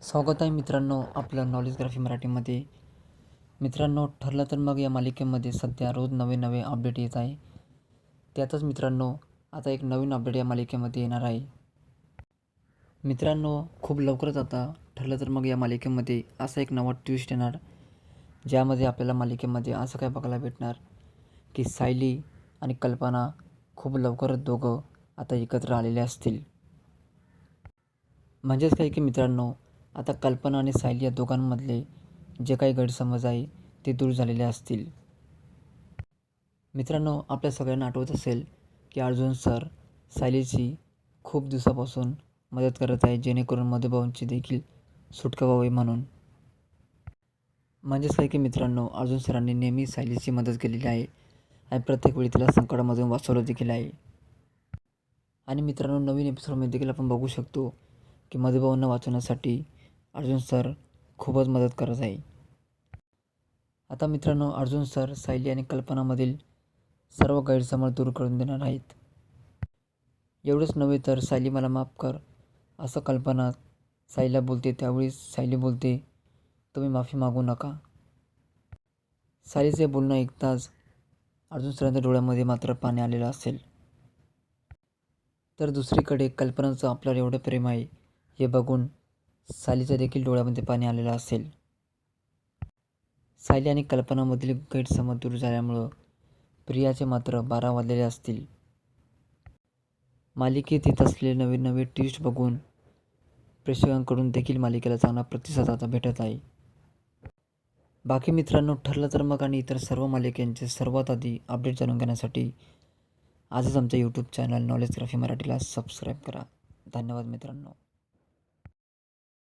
स्वागत आहे मित्रांनो आपलं नॉलेजग्राफी मराठीमध्ये. मित्रांनो, ठरलं तर मग या मालिकेमध्ये सध्या रोज नवे नवे अपडेट येत आहे. त्यातच मित्रांनो आता एक नवीन अपडेट या मालिकेमध्ये येणार आहे. मित्रांनो, खूप लवकरच आता ठरलं तर मग या मालिकेमध्ये असा एक नवा ट्विस्ट येणार, ज्यामध्ये आपल्याला मालिकेमध्ये असं काय बघायला भेटणार की सायली आणि कल्पना खूप लवकरच दोघं आता एकत्र आलेले असतील. म्हणजेच काय की मित्रांनो, आता कल्पना आणि सायली या दोघांमधले जे काही गैरसमज आहे ते दूर झालेले असतील. मित्रांनो, आपल्या सगळ्यांना आठवत असेल की अर्जुन सर सायलीची खूप दिवसापासून मदत करत आहे, जेणेकरून मधुभाऊंची देखील सुटका व्हावी म्हणून. म्हणजेच काय की मित्रांनो, अर्जुन सरांनी नेहमी सायलीची मदत केलेली आहे आणि प्रत्येक वेळी तिला संकटामधून वाचवलं देखील आहे. आणि मित्रांनो, नवीन एपिसोडमध्ये देखील आपण बघू शकतो की मधुभाऊंना वाचवण्यासाठी अर्जुन सर खूपच मदत करत आहे. आता मित्रांनो, अर्जुन सर सायली आणि कल्पनामधील सर्व गैरसमज दूर करून देणार आहेत. एवढंच नव्हे तर सायली मला माफ कर असं कल्पना सायलीला बोलते, त्यावेळी सायली बोलते तुम्ही माफी मागू नका. सायलीचे बोलणं ऐकताच अर्जुन सरांच्या डोळ्यामध्ये मात्र पाणी आलेलं असेल. तर दुसरीकडे कल्पनाचं आपल्यावर एवढं प्रेम आहे हे बघून सायलीच्या देखील डोळ्यामध्ये पाणी आलेलं असेल. सायली आणि कल्पनामधील गैरसमज दूर झाल्यामुळं प्रियाचे मात्र 12 वाजलेले असतील. मालिकेत येत असलेले नवीन नवीन ट्विस्ट बघून प्रेक्षकांकडून देखील मालिकेला चांगला प्रतिसाद आता भेटत आहे. बाकी मित्रांनो, ठरलं तर मग आणि इतर सर्व मालिकांचे सर्वात आधी अपडेट जाणून घेण्यासाठी आजच आमच्या यूट्यूब चॅनल नॉलेजग्राफी मराठीला सबस्क्राईब करा. धन्यवाद मित्रांनो.